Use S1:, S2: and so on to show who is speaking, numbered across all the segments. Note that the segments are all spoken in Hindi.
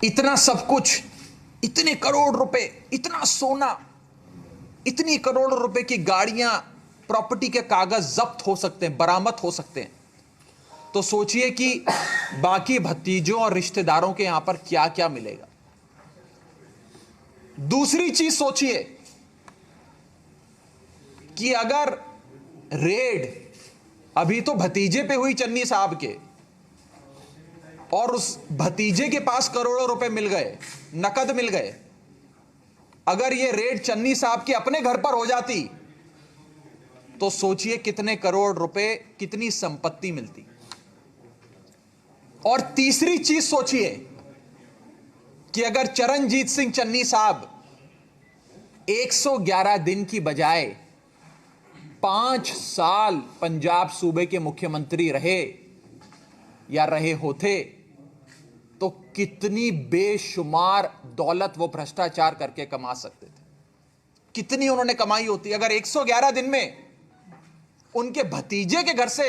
S1: इतना सब कुछ, इतने करोड़ रुपए, इतना सोना, इतनी करोड़ रुपए की गाड़ियां, प्रॉपर्टी के कागज जब्त हो सकते हैं, बरामद हो सकते हैं। तो सोचिए कि बाकी भतीजों और रिश्तेदारों के यहां पर क्या क्या मिलेगा। दूसरी चीज सोचिए कि अगर रेड अभी तो भतीजे पे हुई चन्नी साहब के, और उस भतीजे के पास करोड़ों रुपए मिल गए, नकद मिल गए, अगर ये रेड चन्नी साहब के अपने घर पर हो जाती तो सोचिए कितने करोड़ रुपए, कितनी संपत्ति मिलती। और तीसरी चीज सोचिए कि अगर चरणजीत सिंह चन्नी साहब 111 दिन की बजाय 5 साल पंजाब सूबे के मुख्यमंत्री रहे या रहे होते तो कितनी बेशुमार दौलत वो भ्रष्टाचार करके कमा सकते थे, कितनी उन्होंने कमाई होती। अगर 111 दिन में उनके भतीजे के घर से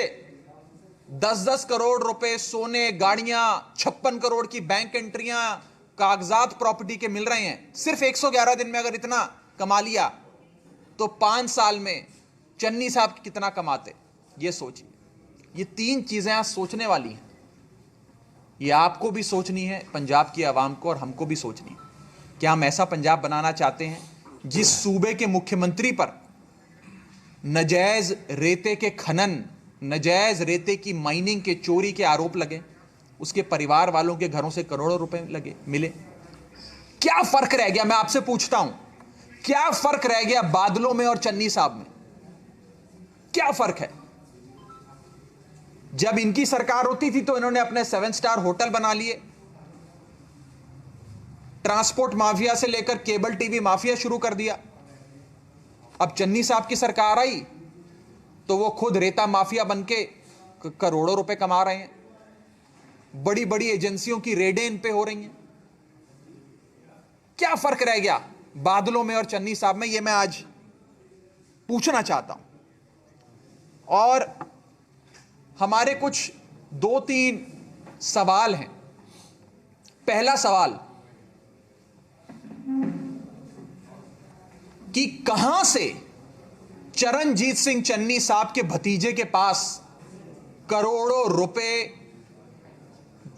S1: 10-10 करोड़ रुपए, सोने, गाड़ियां, 56 करोड़ की बैंक एंट्रियां, कागजात प्रॉपर्टी के मिल रहे हैं, सिर्फ 111 दिन में अगर इतना कमा लिया तो 5 साल में चन्नी साहब कितना कमाते, ये सोचिए। ये 3 चीजें आज सोचने वाली हैं। ये आपको भी सोचनी है, पंजाब की आवाम को, और हमको भी सोचनी है। क्या हम ऐसा पंजाब बनाना चाहते हैं जिस सूबे के मुख्यमंत्री पर नजायज रेते के खनन, नजायज रेते की माइनिंग के चोरी के आरोप लगे, उसके परिवार वालों के घरों से करोड़ों रुपए मिले? क्या फर्क रह गया? मैं आपसे पूछता हूं, क्या फर्क रह गया बादलों में और चन्नी साहब में? क्या फर्क है? जब इनकी सरकार होती थी तो इन्होंने अपने 7 स्टार होटल बना लिए, ट्रांसपोर्ट माफिया से लेकर केबल टीवी माफिया शुरू कर दिया। अब चन्नी साहब की सरकार आई तो वो खुद रेता माफिया बनके करोड़ों रुपए कमा रहे हैं। बड़ी बड़ी एजेंसियों की रेडें इन पे हो रही हैं। क्या फर्क रह गया बादलों में और चन्नी साहब में? ये मैं आज पूछना चाहता हूं। और हमारे कुछ 2-3 सवाल हैं। पहला सवाल कि कहां से चरणजीत सिंह चन्नी साहब के भतीजे के पास करोड़ों रुपए,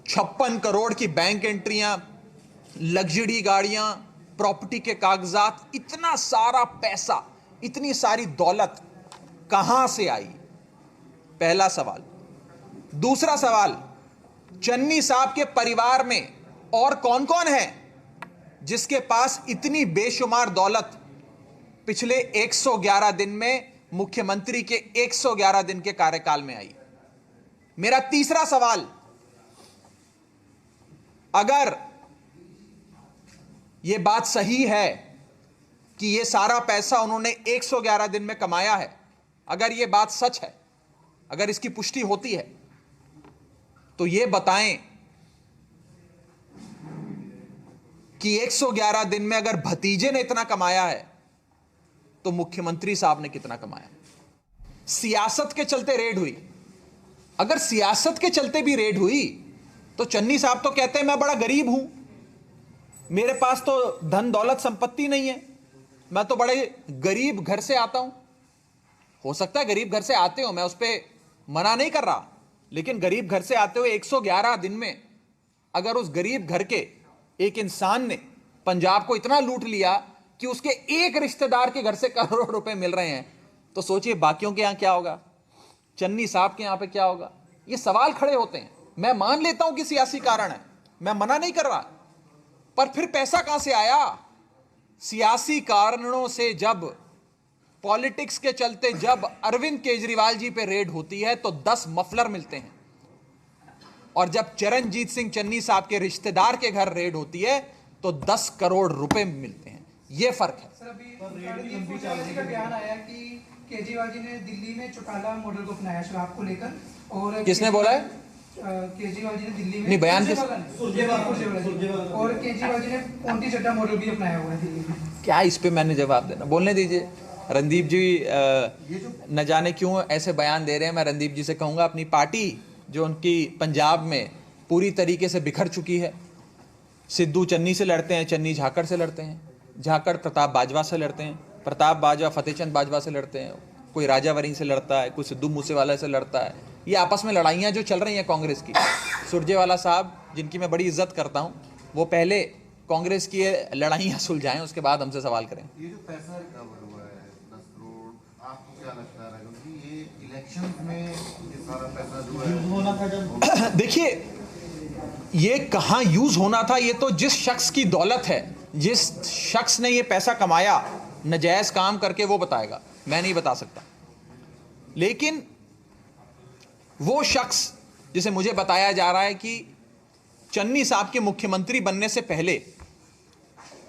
S1: 56 करोड़ की बैंक एंट्रियां, लग्जरी गाड़ियां, प्रॉपर्टी के कागजात, इतना सारा पैसा, इतनी सारी दौलत कहां से आई? पहला सवाल। दूसरा सवाल, चन्नी साहब के परिवार में और कौन कौन है जिसके पास इतनी बेशुमार दौलत पिछले 111 दिन में, मुख्यमंत्री के 111 दिन के कार्यकाल में आई? मेरा तीसरा सवाल, अगर यह बात सही है कि यह सारा पैसा उन्होंने 111 दिन में कमाया है, अगर यह बात सच है, अगर इसकी पुष्टि होती है, तो यह बताएं कि 111 दिन में अगर भतीजे ने इतना कमाया है तो मुख्यमंत्री साहब ने कितना कमाया? सियासत के चलते रेड हुई। अगर सियासत के चलते भी रेड हुई तो चन्नी साहब तो कहते हैं मैं बड़ा गरीब हूं, मेरे पास तो धन दौलत संपत्ति नहीं है, मैं तो बड़े गरीब घर से आता हूं। हो सकता है गरीब घर से आते हो, मैं उस पर मना नहीं कर रहा, लेकिन गरीब घर से आते हुए 111 दिन में अगर उस गरीब घर के एक इंसान ने पंजाब को इतना लूट लिया कि उसके एक रिश्तेदार के घर से करोड़ों रुपए मिल रहे हैं, तो सोचिए बाकियों के यहां क्या होगा, चन्नी साहब के यहां पे क्या होगा? ये सवाल खड़े होते हैं। मैं मान लेता हूं कि सियासी कारण है, मैं मना नहीं कर रहा, पर फिर पैसा कहां से आया? सियासी कारणों से, जब पॉलिटिक्स के चलते जब अरविंद केजरीवाल जी पे रेड होती है तो 10 मफलर मिलते हैं, और जब चरणजीत सिंह चन्नी साहब के रिश्तेदार के घर रेड होती है तो 10 करोड़ रुपए मिलते हैं। यह फर्क है।
S2: सर, अभी का बयान आया कि केजरीवाल जी ने दिल्ली में चौटाला मॉडल को अपनाया शराब को लेकर, और
S1: किसने बोला है?
S2: केजरीवाल जी ने दिल्ली में
S1: नहीं, बयान किस?
S2: और केजरीवाल जी ने पोंटी चड्डा मॉडल भी अपनाया हुआ है दिल्ली में।
S1: क्या इस पे मैंने जवाब देना? बोलने दीजिए। रणदीप जी न जाने क्यों ऐसे बयान दे रहे हैं। मैं रणदीप जी से कहूंगा, अपनी पार्टी जो उनकी पंजाब में पूरी तरीके से बिखर चुकी है, सिद्धू चन्नी से लड़ते हैं, चन्नी झाकड़ से लड़ते हैं, झाकड़ प्रताप बाजवा से लड़ते हैं, प्रताप बाजवा फतेहचंद बाजवा से लड़ते हैं, कोई राजावरी से लड़ता है, कोई सिद्धू मूसेवाला से लड़ता है। ये आपस में लड़ाइयाँ जो चल रही हैं कांग्रेस की, सुरजेवाला साहब जिनकी मैं बड़ी इज्जत करता हूँ, वो पहले कांग्रेस की लड़ाइयाँ सुलझाएं, उसके बाद हमसे सवाल करें।
S3: ये जो पैसा रिकवर हुआ है 10 करोड़, आपको क्या लगता है क्योंकि ये इलेक्शन में ये सारा पैसा जो है होना था जब
S1: देखिए, ये कहाँ यूज होना था, ये तो जिस शख्स की दौलत है, जिस शख्स ने ये पैसा कमाया नाजायज काम करके, वो बताएगा, मैं नहीं बता सकता। लेकिन वो शख्स जिसे मुझे बताया जा रहा है कि चन्नी साहब के मुख्यमंत्री बनने से पहले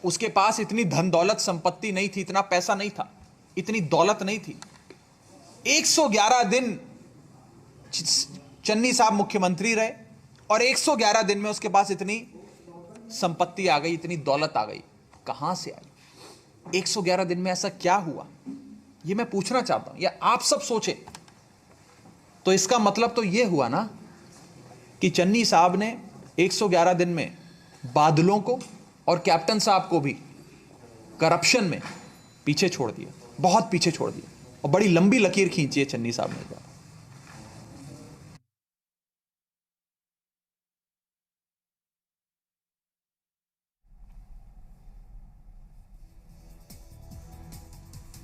S1: उसके पास इतनी धन दौलत संपत्ति नहीं थी, इतना पैसा नहीं था, इतनी दौलत नहीं थी। 111 दिन चन्नी साहब मुख्यमंत्री रहे और 111 दिन में उसके पास इतनी संपत्ति आ गई, इतनी दौलत आ गई। कहां से आई? 111 दिन में ऐसा क्या हुआ, ये मैं पूछना चाहता हूं, या आप सब सोचें। तो इसका मतलब तो यह हुआ ना कि चन्नी साहब ने 111 दिन में बादलों को और कैप्टन साहब को भी करप्शन में पीछे छोड़ दिया, बहुत पीछे छोड़ दिया, और बड़ी लंबी लकीर खींची है चन्नी साहब ने।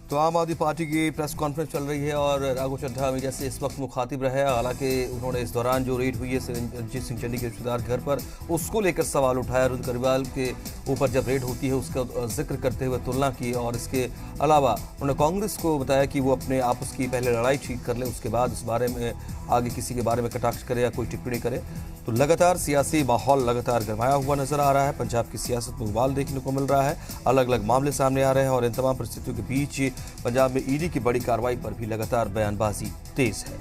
S4: तो आम आदमी पार्टी की प्रेस कॉन्फ्रेंस चल रही है और राघव चड्ढा मीडिया से इस वक्त मुखातिब रहे। हालांकि उन्होंने इस दौरान जो रेड हुई है रंजीत सिंह चन्नी के रिश्तेदार घर पर, उसको लेकर सवाल उठाया। रुद्र करीवाल के ऊपर जब रेड होती है उसका जिक्र करते हुए तुलना की, और इसके अलावा उन्होंने कांग्रेस को बताया कि वो अपने आपस की पहले लड़ाई ठीक कर ले, उसके बाद इस बारे में आगे किसी के बारे में कटाक्ष करे या कोई टिप्पणी करे। तो लगातार सियासी माहौल लगातार गरमाया हुआ नजर आ रहा है। पंजाब की सियासत में उबाल देखने को मिल रहा है, अलग अलग मामले सामने आ रहे हैं, और इन तमाम परिस्थितियों के बीच पंजाब में ईडी की बड़ी कार्रवाई पर भी लगातार बयानबाजी तेज है।